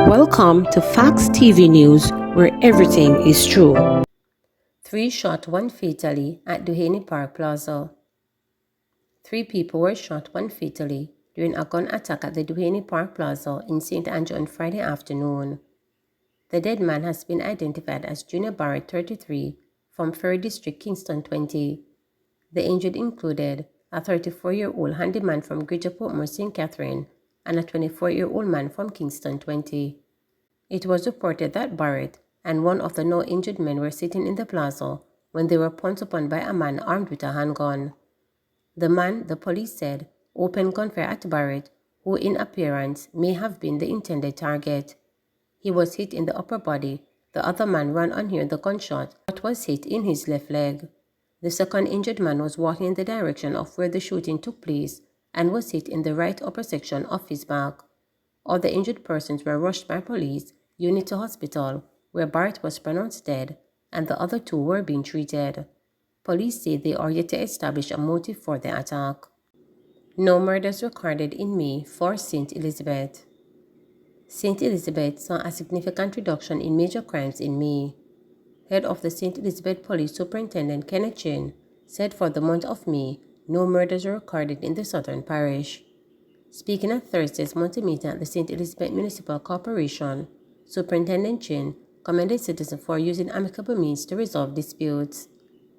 Welcome to Facts TV News, where everything is true. 3 shot, 1 fatally at Duhaney Park Plaza. 3 people were shot, 1 fatally during a gun attack at the Duhaney Park Plaza in St. Andrew on Friday afternoon. The dead man has been identified as Junior Barrett, 33, from Ferry District, Kingston, 20. The injured included a 34-year-old handyman from Greater Portmore, St. Catherine, and a 24-year-old man from Kingston, 20. It was reported that Barrett and one of the now injured men were sitting in the plaza when they were pounced upon by a man armed with a handgun. The man, the police said, opened gunfire at Barrett, who in appearance may have been the intended target. He was hit in the upper body. The other man ran on hearing the gunshot but was hit in his left leg. The second injured man was walking in the direction of where the shooting took place and was hit in the right upper section of his back. All the injured persons were rushed by police unit to hospital, where Barrett was pronounced dead, and the other 2 were being treated. Police say they are yet to establish a motive for the attack. No murders recorded in May for St. Elizabeth. St. Elizabeth saw a significant reduction in major crimes in May. Head of the St. Elizabeth Police Superintendent Kenneth Chin said for the month of May, no murders were recorded in the southern parish. Speaking at Thursday's monthly meeting at the St. Elizabeth Municipal Corporation, Superintendent Chin commended citizens for using amicable means to resolve disputes.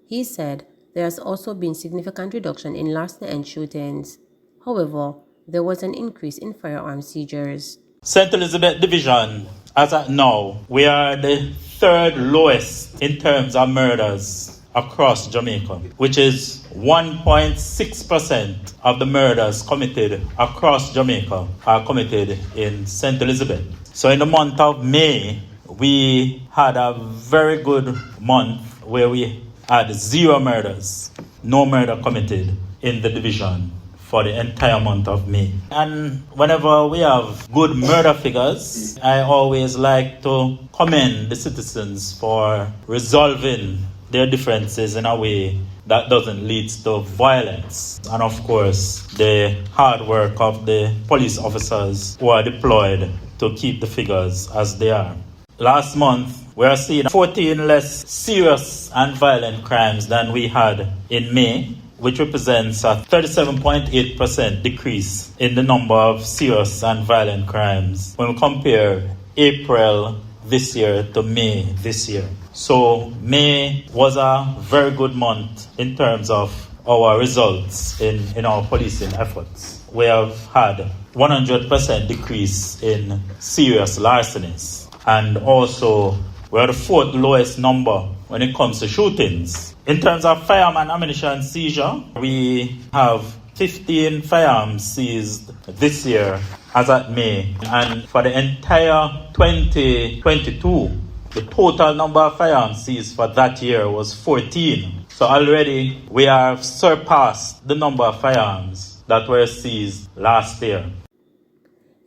He said there has also been significant reduction in larceny and shootings. However, there was an increase in firearm seizures. St. Elizabeth Division, as at now, we are the 3rd lowest in terms of murders across Jamaica, which is 1.6% of the murders committed across Jamaica are committed in St. Elizabeth. So in the month of May, we had a very good month where we had 0 murders, no murder committed in the division for the entire month of May. And whenever we have good murder figures, I always like to commend the citizens for resolving their differences in a way that doesn't lead to violence. And of course, the hard work of the police officers who are deployed to keep the figures as they are. Last month, we are seeing 14 less serious and violent crimes than we had in May, which represents a 37.8% decrease in the number of serious and violent crimes when we compare April this year to May this year. So May was a very good month in terms of our results in our policing efforts. We have had 100% decrease in serious larcenies, and also we are the 4th lowest number when it comes to shootings. In terms of firearm and ammunition seizure, we have 15 firearms seized this year as at May, and for the entire 2022, the total number of firearms seized for that year was 14. So already we have surpassed the number of firearms that were seized last year.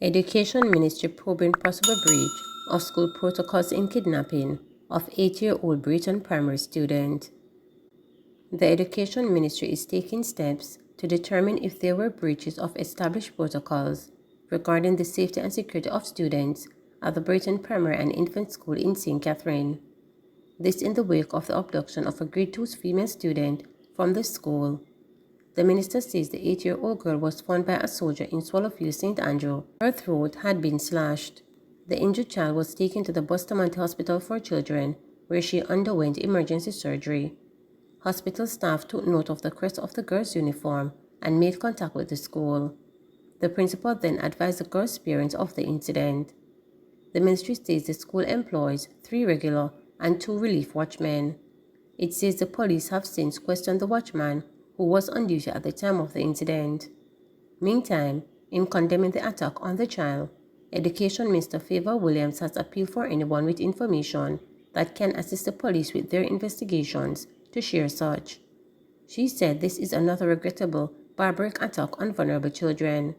Education Ministry probing possible breach of school protocols in kidnapping of 8-year-old Breton primary student. The Education Ministry is taking steps to determine if there were breaches of established protocols regarding the safety and security of students at the Breton Primary and Infant School in St. Catherine. This in the wake of the abduction of a grade 2 female student from the school. The minister says the 8-year-old girl was found by a soldier in Swallowfield, St. Andrew. Her throat had been slashed. The injured child was taken to the Bustamante Hospital for Children, where she underwent emergency surgery. Hospital staff took note of the crest of the girl's uniform and made contact with the school. The principal then advised the girl's parents of the incident. The ministry says the school employs 3 regular and 2 relief watchmen. It says the police have since questioned the watchman who was on duty at the time of the incident. Meantime, in condemning the attack on the child, Education Minister Favour Williams has appealed for anyone with information that can assist the police with their investigations to share such. She said this is another regrettable, barbaric attack on vulnerable children.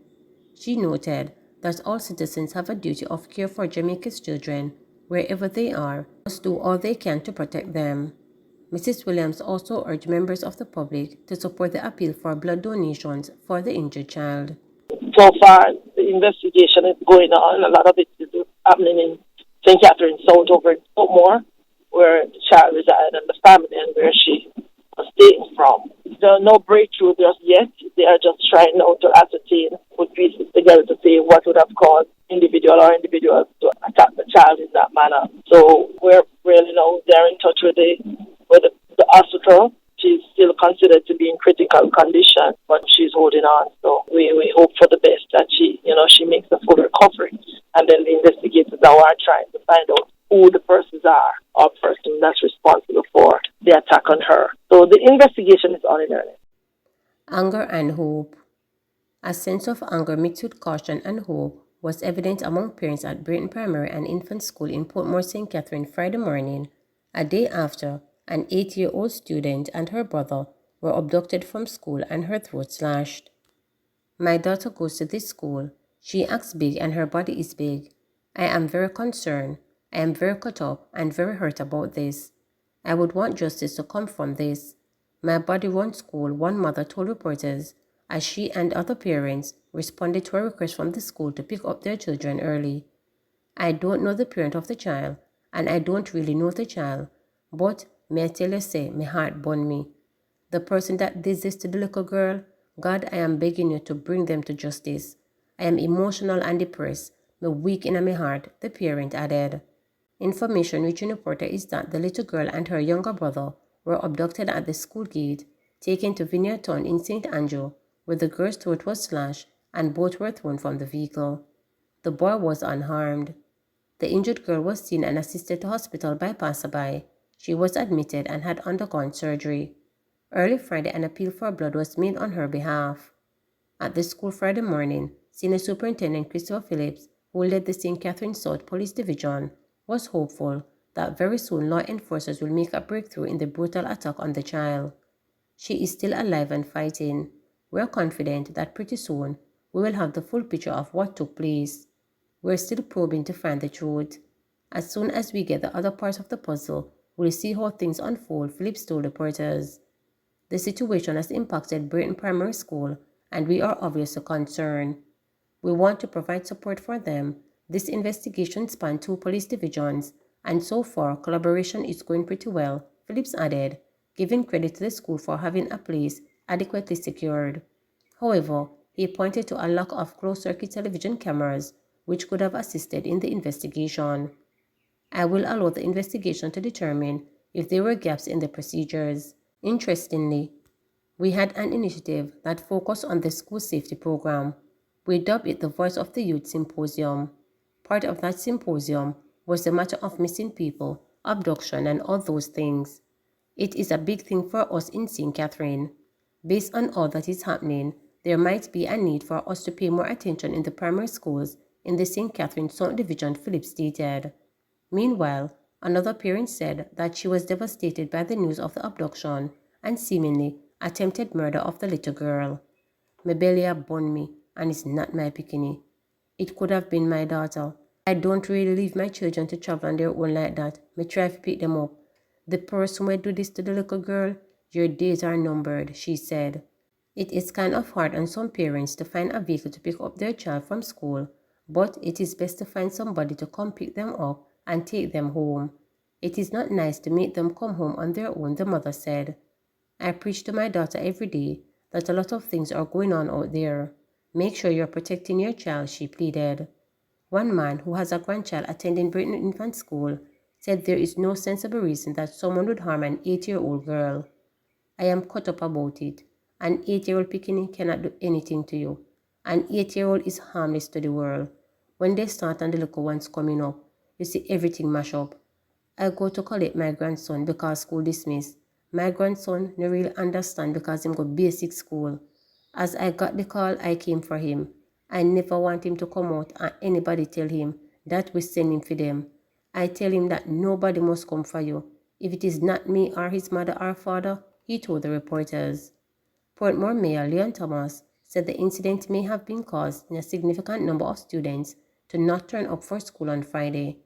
She noted that all citizens have a duty of care for Jamaica's children, wherever they are, must do all they can to protect them. Mrs. Williams also urged members of the public to support the appeal for blood donations for the injured child. So far, the investigation is going on. A lot of it is happening in St. Catherine South over in Portmore, where the child resides and the family and where she was taken from. There are no breakthrough just yet. They are just trying now to ascertain, put pieces together to see what would have caused individuals to attack the child in that manner. So we're really now they're in touch with the hospital. She's still considered to be in critical condition, but she's holding on. So we hope for the best that she makes a full recovery. And then the investigators now are trying to find out who the persons are or person that's responsible for the attack on her. So the investigation is on in earnest. Anger and hope. A sense of anger mixed with caution and hope was evident among parents at Brayton Primary and Infant School in Portmore, St. Catherine Friday morning, a day after an 8-year-old student and her brother were abducted from school and her throat slashed. My daughter goes to this school. She acts big and her body is big. I am very concerned. I am very cut up and very hurt about this. I would want justice to come from this. My body runs school, one mother told reporters, as she and other parents responded to a request from the school to pick up their children early. I don't know the parent of the child, and I don't really know the child, but may I tell you say, my heart burn me. The person that did this to the little girl, God, I am begging you to bring them to justice. I am emotional and depressed, me weak in my heart, the parent added. Information reaching reporter is that the little girl and her younger brother were abducted at the school gate, taken to Vineyard Town in St. Andrew, where the girl's throat was slashed and both were thrown from the vehicle. The boy was unharmed. The injured girl was seen and assisted to hospital by passerby. She was admitted and had undergone surgery. Early Friday, an appeal for blood was made on her behalf. At the school Friday morning, Senior Superintendent Christopher Phillips, who led the St. Catherine South Police Division, was hopeful that very soon law enforcers will make a breakthrough in the brutal attack on the child. She is still alive and fighting. We are confident that pretty soon we will have the full picture of what took place. We are still probing to find the truth. As soon as we get the other parts of the puzzle, we'll see how things unfold, Phillips told reporters. The situation has impacted Brayton Primary School, and we are obviously concerned. We want to provide support for them. This investigation spanned 2 police divisions, and so far collaboration is going pretty well, Phillips added, giving credit to the school for having a place adequately secured. However, he pointed to a lack of closed-circuit television cameras, which could have assisted in the investigation. I will allow the investigation to determine if there were gaps in the procedures. Interestingly, we had an initiative that focused on the school safety program. We dubbed it the Voice of the Youth Symposium. Part of that symposium was the matter of missing people, abduction, and all those things. It is a big thing for us in St. Catherine. Based on all that is happening, there might be a need for us to pay more attention in the primary schools in the St. Catherine South Division, Phillips stated. Meanwhile, another parent said that she was devastated by the news of the abduction and seemingly attempted murder of the little girl. My belly burn me, and it's not my bikini. It could have been my daughter. I don't really leave my children to travel on their own like that. Me try to pick them up. The person who do this to the little girl, your days are numbered, she said. It is kind of hard on some parents to find a vehicle to pick up their child from school, but it is best to find somebody to come pick them up and take them home. It is not nice to make them come home on their own, the mother said. I preach to my daughter every day that a lot of things are going on out there. Make sure you're protecting your child, she pleaded. One man who has a grandchild attending Brayton Infant School said there is no sensible reason that someone would harm an 8-year-old girl. I am cut up about it. An 8-year-old bikini cannot do anything to you. An 8-year-old is harmless to the world. When they start and the little ones coming up, you see everything mash up. I go to collect my grandson because school dismissed. My grandson no really understand because him go basic school. As I got the call, I came for him. I never want him to come out and anybody tell him that we send him for them. I tell him that nobody must come for you. If it is not me or his mother or father, he told the reporters. Portmore Mayor Leon Thomas said the incident may have been caused in a significant number of students to not turn up for school on Friday.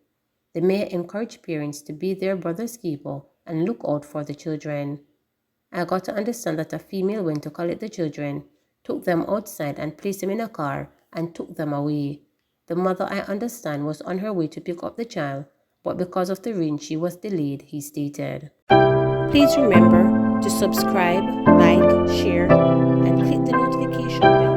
The mayor encouraged parents to be their brother's keeper and look out for the children. I got to understand that a female went to collect the children, took them outside and placed them in a car and took them away. The mother, I understand, was on her way to pick up the child, but because of the rain, she was delayed, he stated. Please remember to subscribe, like, share, and click the notification bell.